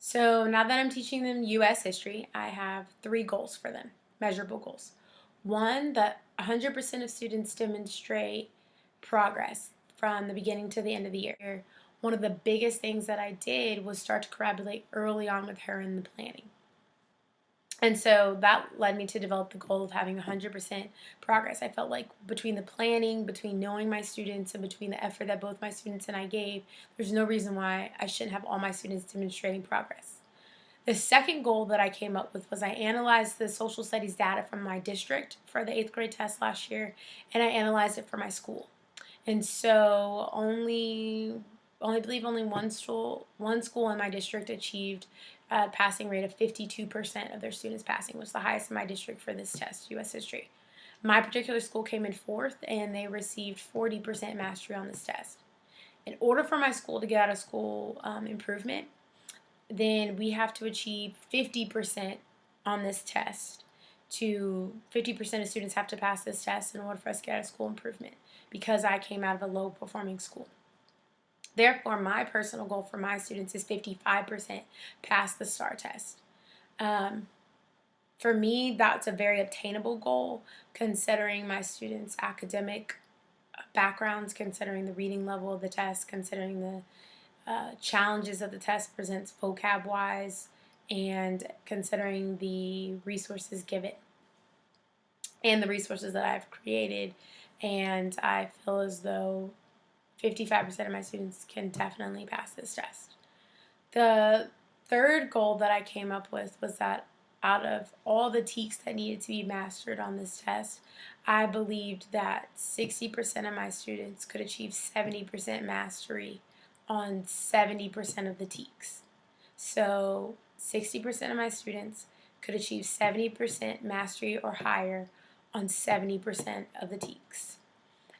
So now that I'm teaching them US history, I have three goals for them, measurable goals. One, that 100% of students demonstrate progress from the beginning to the end of the year. One of the biggest things that I did was start to collaborate early on with her in the planning. And so that led me to develop the goal of having 100% progress. I felt like between the planning, between knowing my students, and between the effort that both my students and I gave, there's no reason why I shouldn't have all my students demonstrating progress. The second goal that I came up with was I analyzed the social studies data from my district for the 8th grade test last year, and I analyzed it for my school. And so I believe only one school in my district achieved a passing rate of 52% of their students passing, which was the highest in my district for this test, U.S. history. My particular school came in fourth, and they received 40% mastery on this test. In order for my school to get out of school improvement, then we have to achieve 50% on this test. 50% of students have to pass this test in order for us to get out of school improvement because I came out of a low performing school. Therefore, my personal goal for my students is 55% pass the STAR test. Um, for me, that's a very obtainable goal considering my students' academic backgrounds, considering the reading level of the test, considering the challenges that the test presents vocab wise, and considering the resources given and the resources that I've created. And I feel as though 55% of my students can definitely pass this test. The third goal that I came up with was that out of all the TEKS that needed to be mastered on this test, I believed that 60% of my students could achieve 70% mastery on 70% of the TEKS. So 60% of my students could achieve 70% mastery or higher on 70% of the TEKS.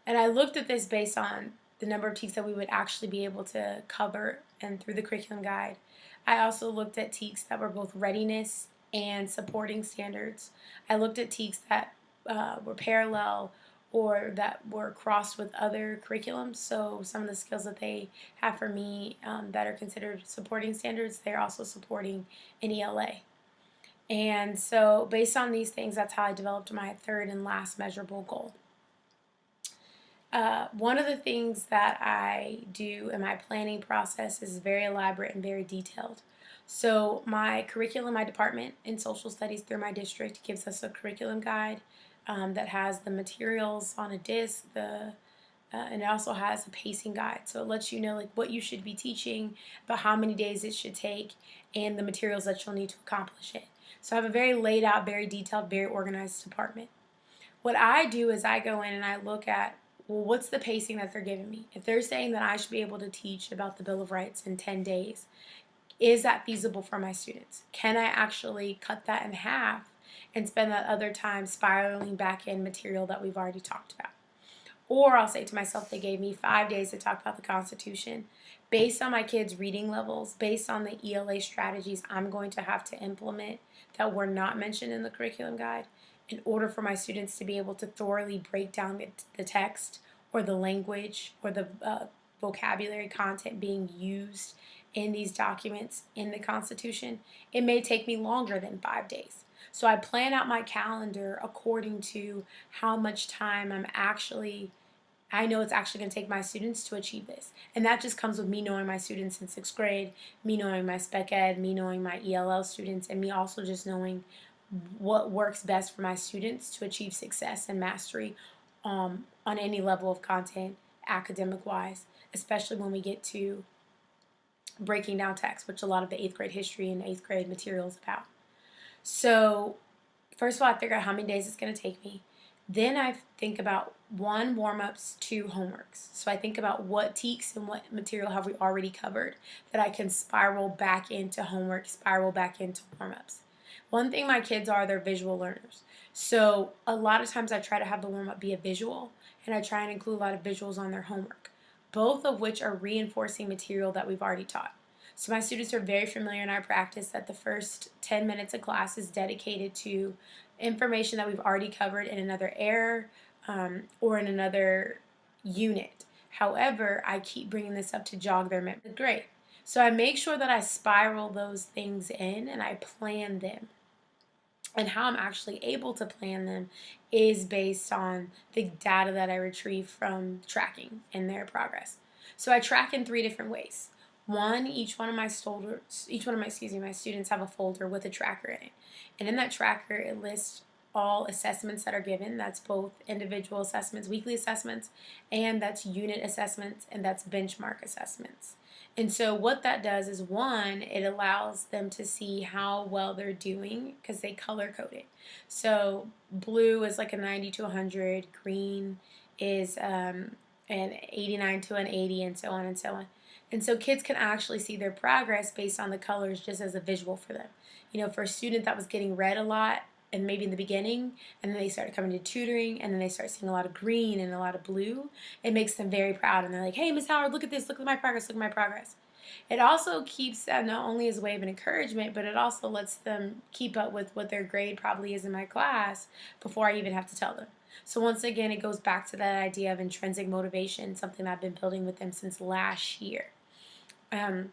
And I looked at this based on the number of TEKS that we would actually be able to cover and through the curriculum guide. I also looked at TEKS that were both readiness and supporting standards. I looked at TEKS that were parallel or that were crossed with other curriculums. So some of the skills that they have for me that are considered supporting standards, they're also supporting in ELA. And so based on these things, that's how I developed my third and last measurable goal. One of the things that I do in my planning process is very elaborate and very detailed. So my curriculum, my department in social studies through my district gives us a curriculum guide that has the materials on a disc, and it also has a pacing guide. So it lets you know like what you should be teaching, about how many days it should take, and the materials that you'll need to accomplish it. So I have a very laid out, very detailed, very organized department. What I do is I go in and I look at, well, what's the pacing that they're giving me? If they're saying that I should be able to teach about the Bill of Rights in 10 days, is that feasible for my students? Can I actually cut that in half and spend that other time spiraling back in material that we've already talked about? Or I'll say to myself, they gave me 5 days to talk about the Constitution. Based on my kids' reading levels, based on the ELA strategies I'm going to have to implement that were not mentioned in the curriculum guide, in order for my students to be able to thoroughly break down the text or the language or the vocabulary content being used in these documents in the Constitution, it may take me longer than 5 days. So I plan out my calendar according to how much time I know it's actually going to take my students to achieve this. And that just comes with me knowing my students in 6th grade, me knowing my spec ed, me knowing my ELL students, and me also just knowing what works best for my students to achieve success and mastery on any level of content, academic wise, especially when we get to breaking down text, which a lot of the 8th grade history and 8th grade material is about. So, first of all, I figure out how many days it's going to take me. Then I think about 1, warm-ups, 2, homeworks. So I think about what TEKS and what material have we already covered that I can spiral back into homework, spiral back into warm-ups. One thing my kids are, they're visual learners. So a lot of times I try to have the warm-up be a visual, and I try and include a lot of visuals on their homework, both of which are reinforcing material that we've already taught. So my students are very familiar in our practice that the first 10 minutes of class is dedicated to information that we've already covered in another era or in another unit. However, I keep bringing this up to jog their memory. Great. So I make sure that I spiral those things in and I plan them. And how I'm actually able to plan them is based on the data that I retrieve from tracking and their progress. So I track in three different ways. One, my students have a folder with a tracker in it. And in that tracker, it lists all assessments that are given. That's both individual assessments, weekly assessments, and that's unit assessments, and that's benchmark assessments. And so what that does is, one, it allows them to see how well they're doing because they color code it. So blue is like a 90 to 100, green is an 89 to an 80, and so on and so on. And so kids can actually see their progress based on the colors just as a visual for them. You know, for a student that was getting red a lot, and maybe in the beginning, and then they started coming to tutoring, and then they start seeing a lot of green and a lot of blue, it makes them very proud. And they're like, hey, Miss Howard, look at this, look at my progress, look at my progress. It also keeps that not only as a way of an encouragement, but it also lets them keep up with what their grade probably is in my class before I even have to tell them. So once again, it goes back to that idea of intrinsic motivation, something I've been building with them since last year. Um,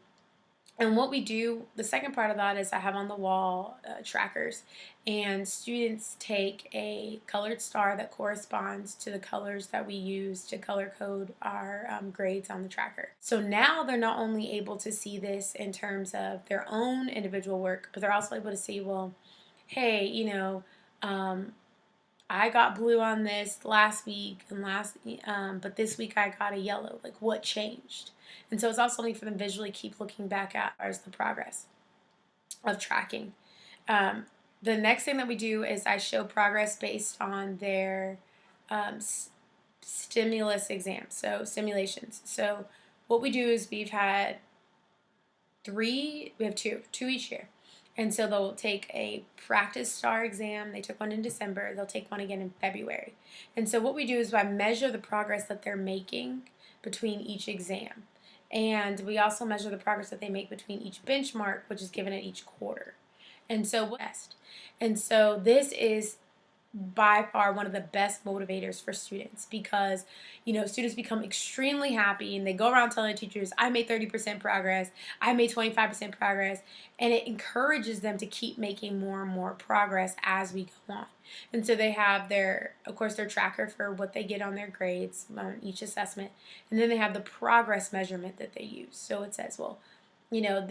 and what we do, the second part of that is I have on the wall trackers, and students take a colored star that corresponds to the colors that we use to color code our grades on the tracker. So now they're not only able to see this in terms of their own individual work, but they're also able to see, well, hey, I got blue on this last week but this week I got a yellow. Like, what changed? And so it's also something for them visually keep looking back at as the progress of tracking. The next thing that we do is I show progress based on their stimulus exams, so simulations. So what we do is we have two each year. And so they'll take a practice STAR exam. They took one in December. They'll take one again in February. And so what we do is I measure the progress that they're making between each exam. And we also measure the progress that they make between each benchmark, which is given at each quarter. And so this is by far one of the best motivators for students, because students become extremely happy and they go around telling teachers, I made 30% progress, I made 25% progress, and it encourages them to keep making more and more progress as we go on. And so they have their tracker for what they get on their grades on each assessment, and then they have the progress measurement that they use. So it says, well,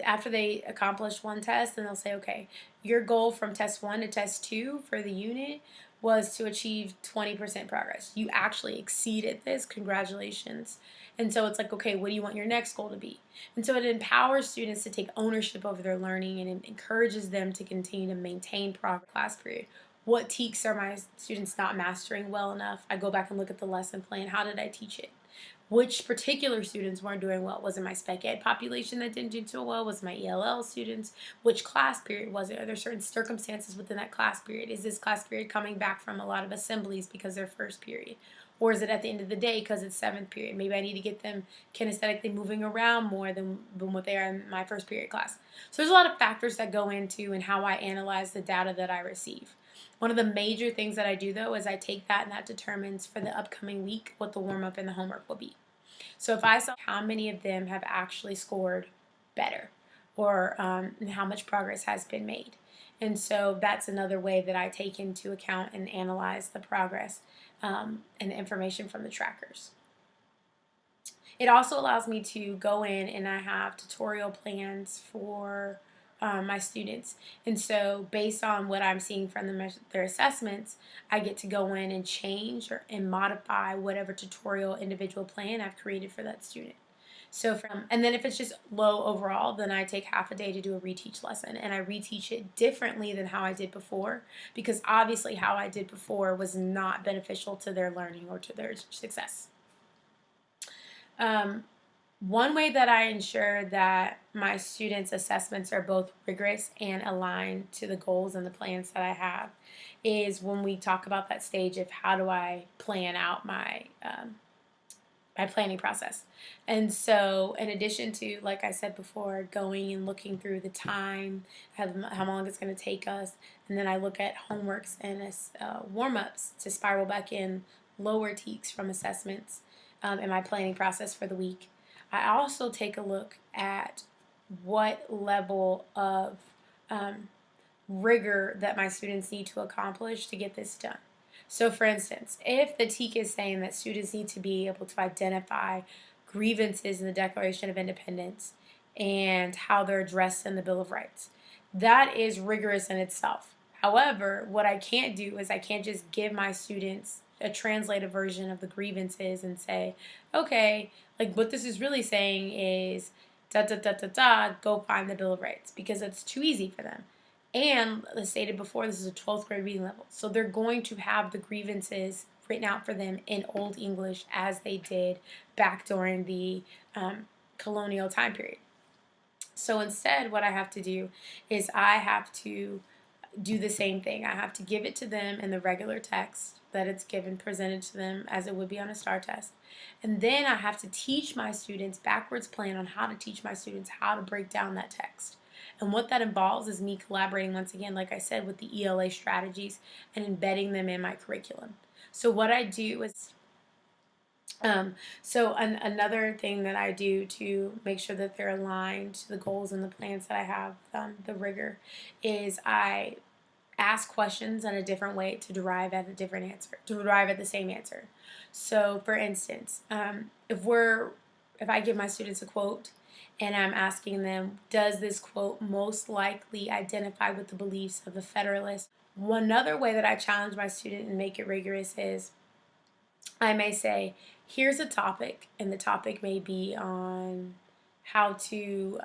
after they accomplish one test, then they'll say, okay, your goal from test 1 to test 2 for the unit was to achieve 20% progress. You actually exceeded this. Congratulations. And so it's like, okay, what do you want your next goal to be? And so it empowers students to take ownership over their learning, and it encourages them to continue to maintain progress class period. What TEKS are my students not mastering well enough? I go back and look at the lesson plan. How did I teach it? Which particular students weren't doing well? Was it my spec ed population that didn't do so well? Was it my ELL students? Which class period was it? Are there certain circumstances within that class period? Is this class period coming back from a lot of assemblies because they're first period? Or is it at the end of the day because it's seventh period? Maybe I need to get them kinesthetically moving around more than what they are in my first period class. So there's a lot of factors that go into and how I analyze the data that I receive. One of the major things that I do, though, is I take that, and that determines for the upcoming week what the warm-up and the homework will be. So if I saw how many of them have actually scored better, or how much progress has been made. And so that's another way that I take into account and analyze the progress and the information from the trackers. It also allows me to go in and I have tutorial plans for my students. And so based on what I'm seeing from their assessments, I get to go in and change and modify whatever tutorial individual plan I've created for that student. And then if it's just low overall, then I take half a day to do a reteach lesson, and I reteach it differently than how I did before, because obviously how I did before was not beneficial to their learning or to their success. One way that I ensure that my students' assessments are both rigorous and aligned to the goals and the plans that I have is when we talk about that stage of how do I plan out my planning process. And so in addition to, like I said before, going and looking through the time, how long it's going to take us, and then I look at homeworks and warm-ups to spiral back in lower TEKS from assessments in my planning process for the week. I also take a look at what level of um, rigor that my students need to accomplish to get this done. So, for instance, if the TEK is saying that students need to be able to identify grievances in the Declaration of Independence and how they're addressed in the Bill of Rights, that is rigorous in itself. However, what I can't do is I can't just give my students a translated version of the grievances and say, okay, like what this is really saying is da da da da da, go find the Bill of Rights, because it's too easy for them. And as stated before, this is a 12th grade reading level. So they're going to have the grievances written out for them in Old English as they did back during the colonial time period. So instead, what I have to do is I have to do the same thing. I have to give it to them in the regular text that it's given, presented to them as it would be on a STAR test. And then I have to teach my students, backwards plan on how to teach my students how to break down that text. And what that involves is me collaborating, once again, like I said, with the ELA strategies and embedding them in my curriculum. So what I do is another thing that I do to make sure that they're aligned to the goals and the plans that I have, the rigor, is I ask questions in a different way to derive at a different answer, to derive at the same answer. So, for instance, if I give my students a quote and I'm asking them, does this quote most likely identify with the beliefs of the Federalists? One other way that I challenge my student and make it rigorous is I may say, here's a topic, and the topic may be on how to,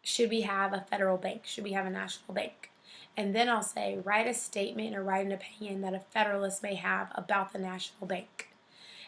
should we have a federal bank? Should we have a national bank? And then I'll say, write a statement or write an opinion that a Federalist may have about the national bank.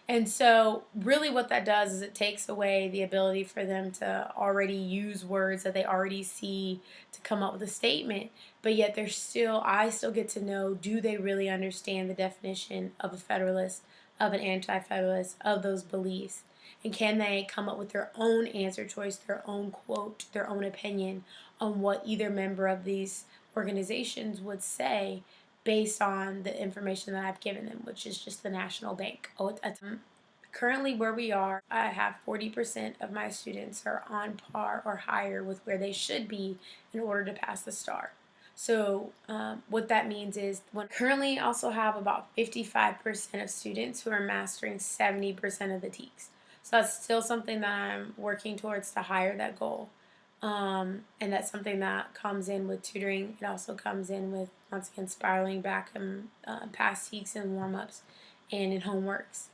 And so, really, what that does is it takes away the ability for them to already use words that they already see to come up with a statement, but yet I still get to know, do they really understand the definition of a Federalist, of an Anti Federalist, of those beliefs? And can they come up with their own answer choice, their own quote, their own opinion on what either member of these organizations would say based on the information that I've given them, which is just the national bank. Currently, where we are, I have 40% of my students are on par or higher with where they should be in order to pass the STAR. So what that means is currently also have about 55% of students who are mastering 70% of the TEKS. So that's still something that I'm working towards to higher that goal. And that's something that comes in with tutoring. It also comes in with, once again, spiraling back in past TEKS and warm-ups and in homeworks.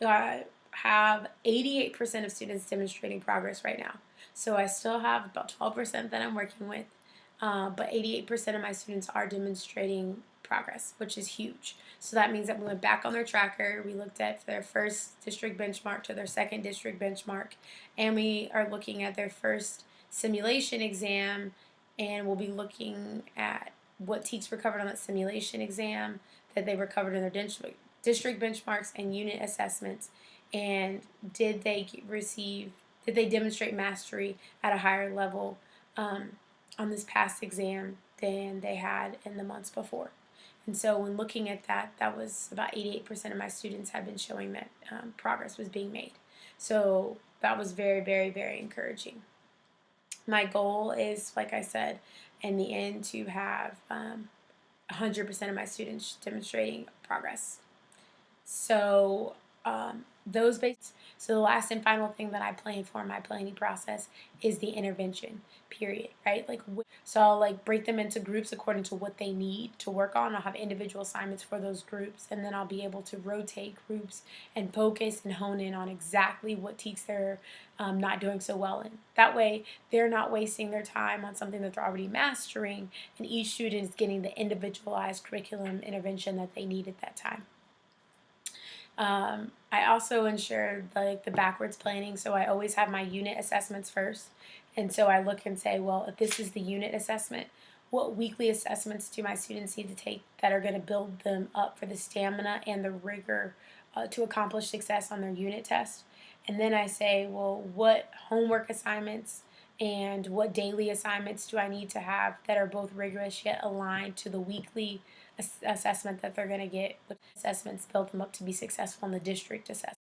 I have 88% of students demonstrating progress right now. So I still have about 12% that I'm working with, but 88% of my students are demonstrating progress, which is huge. So that means that we went back on their tracker, we looked at their first district benchmark to their second district benchmark, and we are looking at their first simulation exam, and we'll be looking at what TEKS were covered on that simulation exam, that they were covered in their district benchmarks and unit assessments, and did they demonstrate mastery at a higher level on this past exam than they had in the months before. And so when looking at that, that was about 88% of my students had been showing that progress was being made. So that was very, very, very encouraging. My goal is, like I said, in the end, to have 100% of my students demonstrating progress. So so the last and final thing that I plan for in my planning process is the intervention period, right? So I'll break them into groups according to what they need to work on. I'll have individual assignments for those groups, and then I'll be able to rotate groups and focus and hone in on exactly what TEKS they're not doing so well in. That way, they're not wasting their time on something that they're already mastering, and each student is getting the individualized curriculum intervention that they need at that time. I also ensure the backwards planning, so I always have my unit assessments first. And so I look and say, well, if this is the unit assessment, what weekly assessments do my students need to take that are going to build them up for the stamina and the rigor to accomplish success on their unit test? And then I say, well, what homework assignments and what daily assignments do I need to have that are both rigorous yet aligned to the weekly assessment that they're going to get? Which assessments build them up to be successful in the district assessment?